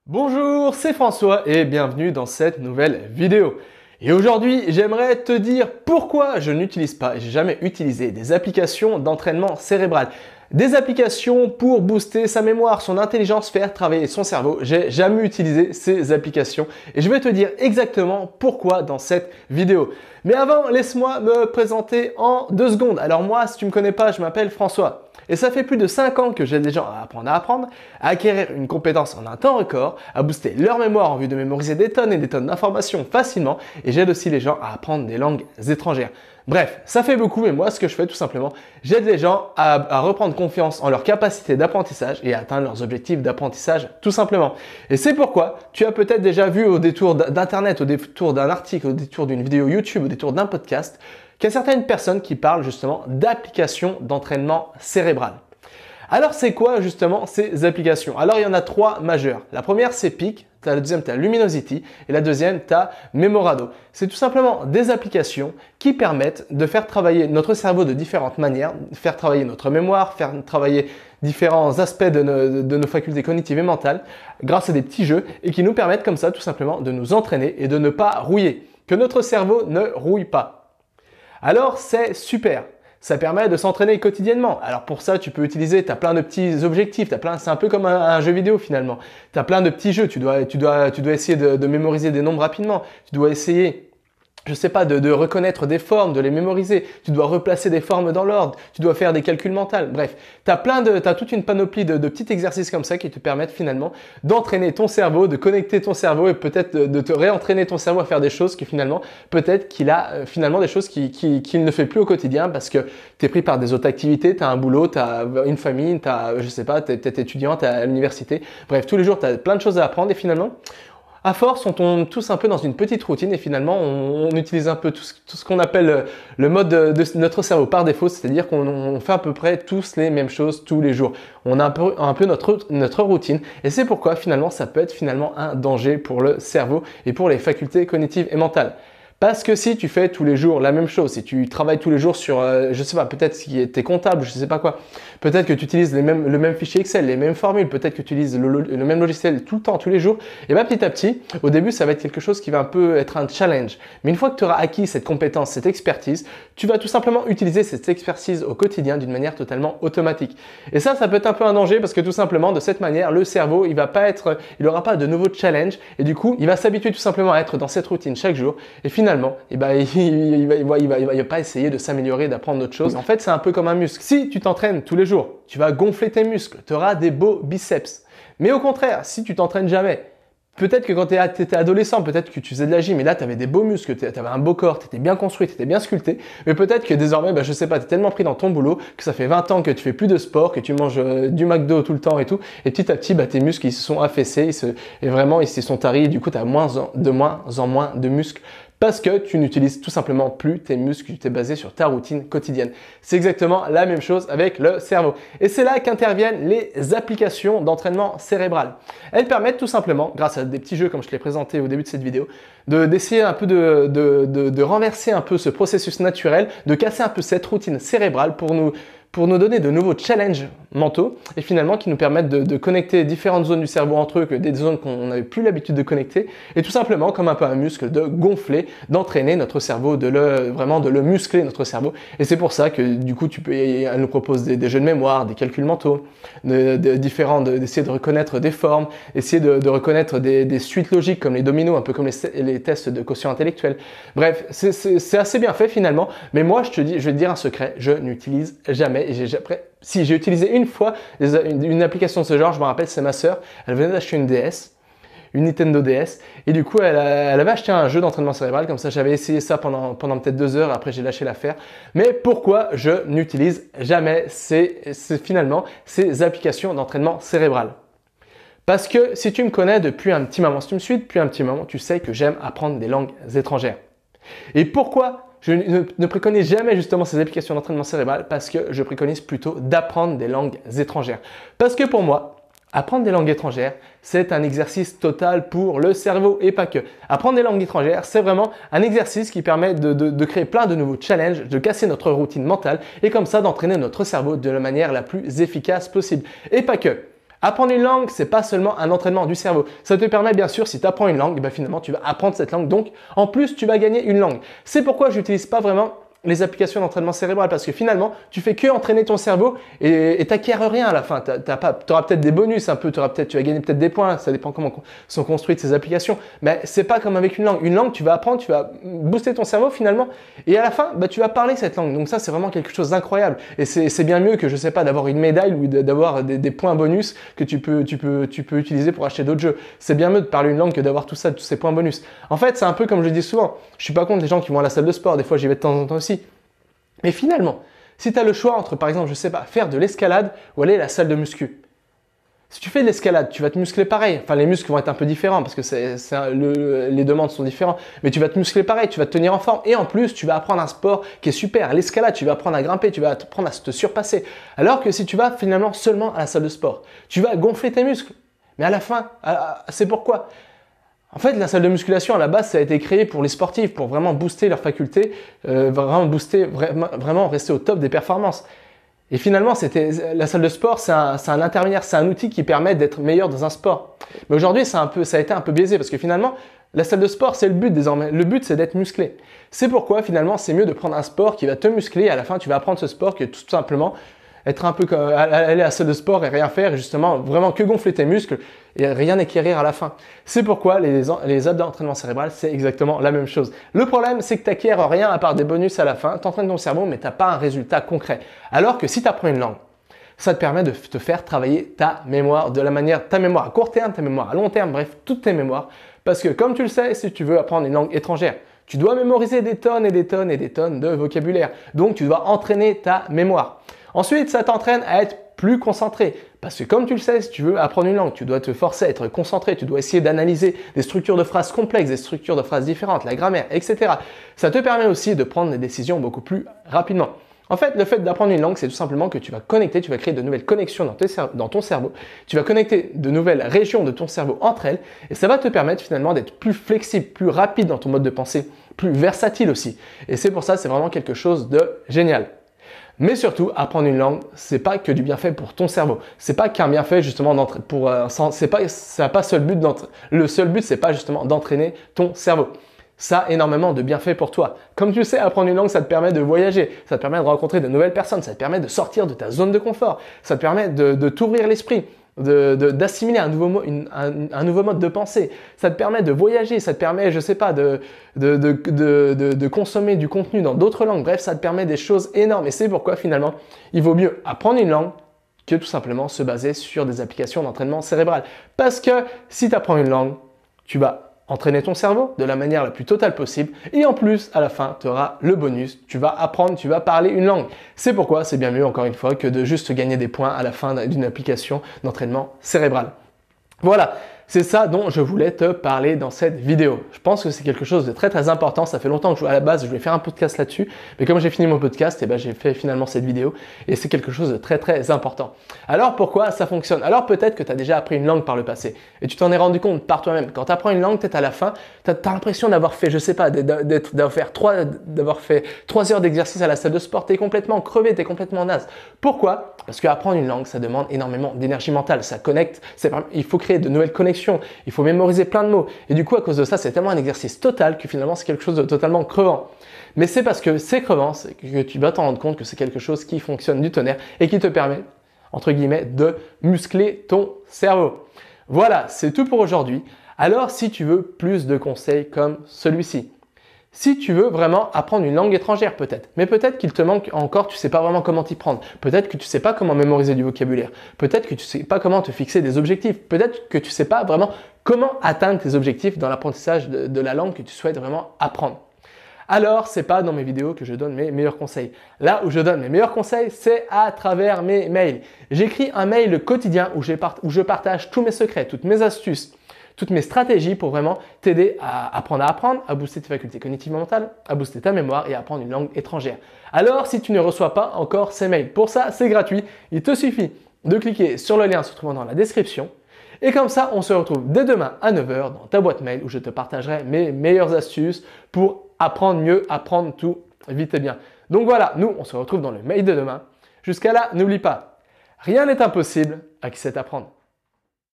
Bonjour, c'est François et bienvenue dans cette nouvelle vidéo. Et aujourd'hui, j'aimerais te dire pourquoi je n'utilise pas et j'ai jamais utilisé des applications d'entraînement cérébral. Des applications pour booster sa mémoire, son intelligence, faire travailler son cerveau. J'ai jamais utilisé ces applications et je vais te dire exactement pourquoi dans cette vidéo. Mais avant, laisse-moi me présenter en 2 secondes. Alors moi, si tu me connais pas, je m'appelle François. Et ça fait plus de 5 ans que j'aide les gens à apprendre, à acquérir une compétence en un temps record, à booster leur mémoire en vue de mémoriser des tonnes et des tonnes d'informations facilement. Et j'aide aussi les gens à apprendre des langues étrangères. Bref, ça fait beaucoup, mais moi, ce que je fais tout simplement, j'aide les gens à reprendre confiance en leur capacité d'apprentissage et à atteindre leurs objectifs d'apprentissage tout simplement. Et c'est pourquoi tu as peut-être déjà vu au détour d'Internet, au détour d'un article, au détour d'une vidéo YouTube, au détour d'un podcast, qu'il y a certaines personnes qui parlent justement d'applications d'entraînement cérébral. Alors c'est quoi justement ces applications? Alors il y en a 3 majeures. La première c'est Peak, la deuxième tu as Luminosity et la deuxième tu as Memorado. C'est tout simplement des applications qui permettent de faire travailler notre cerveau de différentes manières, faire travailler notre mémoire, faire travailler différents aspects de nos facultés cognitives et mentales grâce à des petits jeux et qui nous permettent comme ça tout simplement de nous entraîner et de ne pas rouiller, que notre cerveau ne rouille pas. Alors c'est super. Ça permet de s'entraîner quotidiennement. Alors pour ça, tu peux utiliser, tu as plein de petits objectifs, c'est un peu comme un jeu vidéo finalement. Tu as plein de petits jeux, tu dois essayer de mémoriser des nombres rapidement. Tu dois essayer, je sais pas, de reconnaître des formes, de les mémoriser. Tu dois replacer des formes dans l'ordre. Tu dois faire des calculs mentaux. Bref, t'as toute une panoplie de petits exercices comme ça qui te permettent finalement d'entraîner ton cerveau, de connecter ton cerveau et peut-être de te réentraîner ton cerveau à faire des choses que finalement, peut-être qu'il a finalement des choses qu'il ne fait plus au quotidien parce que tu es pris par des autres activités, tu as un boulot, tu as une famille, je sais pas, tu es peut-être étudiant, tu es à l'université. Bref, tous les jours, tu as plein de choses à apprendre et finalement, à force, on tombe tous un peu dans une petite routine et finalement, on utilise un peu tout ce qu'on appelle le mode de notre cerveau par défaut, c'est-à-dire qu'on fait à peu près tous les mêmes choses tous les jours. On a un peu notre routine et c'est pourquoi finalement, ça peut être finalement un danger pour le cerveau et pour les facultés cognitives et mentales. Parce que si tu fais tous les jours la même chose, si tu travailles tous les jours sur, je sais pas, peut-être si tu es comptable, je sais pas quoi, peut-être que tu utilises le même fichier Excel, les mêmes formules, peut-être que tu utilises le même logiciel tout le temps, tous les jours, et bien petit à petit, au début, ça va être quelque chose qui va un peu être un challenge. Mais une fois que tu auras acquis cette compétence, cette expertise, tu vas tout simplement utiliser cette expertise au quotidien d'une manière totalement automatique. Et ça peut être un peu un danger parce que tout simplement, de cette manière, le cerveau, il n'aura pas de nouveaux challenges et du coup, il va s'habituer tout simplement à être dans cette routine chaque jour et finalement, il va pas essayer de s'améliorer, d'apprendre d'autres choses. En fait, c'est un peu comme un muscle. Si tu t'entraînes tous les jours, tu vas gonfler tes muscles, tu auras des beaux biceps. Mais au contraire, si tu t'entraînes jamais, peut-être que quand tu étais adolescent, peut-être que tu faisais de la gym et là tu avais des beaux muscles, tu avais un beau corps, tu étais bien construit, tu étais bien sculpté, mais peut-être que désormais, je sais pas, tu es tellement pris dans ton boulot que ça fait 20 ans que tu fais plus de sport, que tu manges du McDo tout le temps et tout, et petit à petit, tes muscles ils se sont affaissés, ils se sont taris, et du coup tu as de moins en moins de muscles parce que tu n'utilises tout simplement plus tes muscles, tu t'es basé sur ta routine quotidienne. C'est exactement la même chose avec le cerveau. Et c'est là qu'interviennent les applications d'entraînement cérébral. Elles permettent tout simplement, grâce à des petits jeux comme je te l'ai présenté au début de cette vidéo, d'essayer un peu de renverser un peu ce processus naturel, de casser un peu cette routine cérébrale pour nous donner de nouveaux challenges mentaux et finalement qui nous permettent de connecter différentes zones du cerveau entre eux, que des zones qu'on n'avait plus l'habitude de connecter et tout simplement comme un peu un muscle de gonfler, d'entraîner notre cerveau, vraiment de le muscler notre cerveau et c'est pour ça que du coup elle nous propose des jeux de mémoire, des calculs mentaux, d'essayer de reconnaître des formes, essayer de reconnaître des suites logiques comme les dominos, un peu comme les tests de quotient intellectuel. Bref, c'est assez bien fait finalement, mais moi je vais te dire un secret, je n'utilise jamais. Et si j'ai utilisé une fois une application de ce genre, je me rappelle, c'est ma sœur, elle venait d'acheter une DS, une Nintendo DS, et du coup elle avait acheté un jeu d'entraînement cérébral, comme ça j'avais essayé ça pendant peut-être 2 heures, après j'ai lâché l'affaire. Mais pourquoi je n'utilise jamais finalement ces applications d'entraînement cérébral? Parce que si tu me connais depuis un petit moment, si tu me suis depuis un petit moment, tu sais que j'aime apprendre des langues étrangères. Et pourquoi je ne préconise jamais justement ces applications d'entraînement cérébral? Parce que je préconise plutôt d'apprendre des langues étrangères. Parce que pour moi, apprendre des langues étrangères, c'est un exercice total pour le cerveau et pas que. Apprendre des langues étrangères, c'est vraiment un exercice qui permet de créer plein de nouveaux challenges, de casser notre routine mentale et comme ça d'entraîner notre cerveau de la manière la plus efficace possible. Et pas que. Apprendre une langue, c'est pas seulement un entraînement du cerveau. Ça te permet bien sûr, si tu apprends une langue, ben finalement tu vas apprendre cette langue. Donc en plus, tu vas gagner une langue. C'est pourquoi j'utilise pas vraiment les applications d'entraînement cérébral parce que finalement, tu fais que entraîner ton cerveau et t'acquiers rien à la fin. Tu auras peut-être des bonus un peu, tu vas gagner peut-être des points, ça dépend comment sont construites ces applications. Mais c'est pas comme avec une langue. Une langue, tu vas apprendre, tu vas booster ton cerveau finalement et à la fin, bah, tu vas parler cette langue. Donc ça, c'est vraiment quelque chose d'incroyable et c'est bien mieux que, je sais pas, d'avoir une médaille ou d'avoir des points bonus que tu peux utiliser pour acheter d'autres jeux. C'est bien mieux de parler une langue que d'avoir tout ça, tous ces points bonus. En fait, c'est un peu comme je dis souvent, je suis pas contre les gens qui vont à la salle de sport, des fois j'y vais de temps en temps aussi. Mais finalement, si tu as le choix entre, par exemple, je sais pas, faire de l'escalade ou aller à la salle de muscu. Si tu fais de l'escalade, tu vas te muscler pareil. Enfin, les muscles vont être un peu différents parce que les demandes sont différentes. Mais tu vas te muscler pareil, tu vas te tenir en forme. Et en plus, tu vas apprendre un sport qui est super. L'escalade, tu vas apprendre à grimper, tu vas apprendre à te surpasser. Alors que si tu vas finalement seulement à la salle de sport, tu vas gonfler tes muscles. Mais à la fin, c'est pourquoi? En fait, la salle de musculation, à la base, ça a été créé pour les sportifs, pour vraiment booster leurs facultés, vraiment rester au top des performances. Et finalement, la salle de sport, c'est un intermédiaire, c'est un outil qui permet d'être meilleur dans un sport. Mais aujourd'hui, ça a été un peu biaisé parce que finalement, la salle de sport, c'est le but désormais. Le but, c'est d'être musclé. C'est pourquoi finalement, c'est mieux de prendre un sport qui va te muscler et à la fin, tu vas apprendre ce sport que tout simplement être un peu comme aller à la salle de sport et rien faire et justement vraiment que gonfler tes muscles et rien acquérir à la fin. C'est pourquoi les apps d'entraînement cérébral, c'est exactement la même chose. Le problème, c'est que tu n'acquiers rien à part des bonus à la fin, tu entraînes ton cerveau mais tu n'as pas un résultat concret. Alors que si tu apprends une langue, ça te permet de te faire travailler ta mémoire de la manière, ta mémoire à court terme, ta mémoire à long terme, bref, toutes tes mémoires. Parce que comme tu le sais, si tu veux apprendre une langue étrangère, tu dois mémoriser des tonnes et des tonnes et des tonnes de vocabulaire. Donc tu dois entraîner ta mémoire. Ensuite, ça t'entraîne à être plus concentré. Parce que comme tu le sais, si tu veux apprendre une langue, tu dois te forcer à être concentré, tu dois essayer d'analyser des structures de phrases complexes, des structures de phrases différentes, la grammaire, etc. Ça te permet aussi de prendre des décisions beaucoup plus rapidement. En fait, le fait d'apprendre une langue, c'est tout simplement que tu vas connecter, tu vas créer de nouvelles connexions dans ton cerveau, tu vas connecter de nouvelles régions de ton cerveau entre elles et ça va te permettre finalement d'être plus flexible, plus rapide dans ton mode de pensée, plus versatile aussi. Et c'est pour ça, c'est vraiment quelque chose de génial. Mais surtout, apprendre une langue, c'est pas que du bienfait pour ton cerveau. C'est pas qu'un bienfait justement ça n'a pas seul but le seul but, c'est pas justement d'entraîner ton cerveau. Ça a énormément de bienfaits pour toi. Comme tu le sais, apprendre une langue, ça te permet de voyager, ça te permet de rencontrer de nouvelles personnes, ça te permet de sortir de ta zone de confort, ça te permet de t'ouvrir l'esprit, d'assimiler un nouveau mode de pensée. Ça te permet de voyager, ça te permet, je sais pas, de consommer du contenu dans d'autres langues. Bref, ça te permet des choses énormes. Et c'est pourquoi finalement, il vaut mieux apprendre une langue que tout simplement se baser sur des applications d'entraînement cérébral. Parce que si tu apprends une langue, tu vas entraîner ton cerveau de la manière la plus totale possible et en plus, à la fin, tu auras le bonus, tu vas apprendre, tu vas parler une langue. C'est pourquoi c'est bien mieux, encore une fois, que de juste gagner des points à la fin d'une application d'entraînement cérébral. Voilà, c'est ça dont je voulais te parler dans cette vidéo. Je pense que c'est quelque chose de très très important. Ça fait longtemps que à la base je voulais faire un podcast là-dessus, mais comme j'ai fini mon podcast, j'ai fait finalement cette vidéo et c'est quelque chose de très très important. Alors pourquoi ça fonctionne? Alors peut-être que tu as déjà appris une langue par le passé et tu t'en es rendu compte par toi-même. Quand tu apprends une langue, peut-être à la fin, tu as l'impression d'avoir fait, je sais pas, d'avoir fait 3 heures d'exercice à la salle de sport, tu es complètement crevé, tu es complètement naze. Pourquoi? Parce qu'apprendre une langue, ça demande énormément d'énergie mentale, ça connecte, il faut créer de nouvelles connexions. Il faut mémoriser plein de mots. Et du coup, à cause de ça, c'est tellement un exercice total que finalement, c'est quelque chose de totalement crevant. Mais c'est parce que c'est crevant que tu vas t'en rendre compte que c'est quelque chose qui fonctionne du tonnerre et qui te permet, entre guillemets, de muscler ton cerveau. Voilà, c'est tout pour aujourd'hui. Alors, si tu veux plus de conseils comme celui-ci, si tu veux vraiment apprendre une langue étrangère peut-être, mais peut-être qu'il te manque encore, tu ne sais pas vraiment comment t'y prendre. Peut-être que tu ne sais pas comment mémoriser du vocabulaire. Peut-être que tu ne sais pas comment te fixer des objectifs. Peut-être que tu ne sais pas vraiment comment atteindre tes objectifs dans l'apprentissage de la langue que tu souhaites vraiment apprendre. Alors, c'est pas dans mes vidéos que je donne mes meilleurs conseils. Là où je donne mes meilleurs conseils, c'est à travers mes mails. J'écris un mail quotidien où je partage tous mes secrets, toutes mes astuces, toutes mes stratégies pour vraiment t'aider à apprendre, à booster tes facultés cognitives et mentales, à booster ta mémoire et à apprendre une langue étrangère. Alors, si tu ne reçois pas encore ces mails, pour ça, c'est gratuit. Il te suffit de cliquer sur le lien se trouvant dans la description. Et comme ça, on se retrouve dès demain à 9 h dans ta boîte mail où je te partagerai mes meilleures astuces pour apprendre mieux, apprendre tout vite et bien. Donc voilà, nous, on se retrouve dans le mail de demain. Jusqu'à là, n'oublie pas, rien n'est impossible à qui sait apprendre.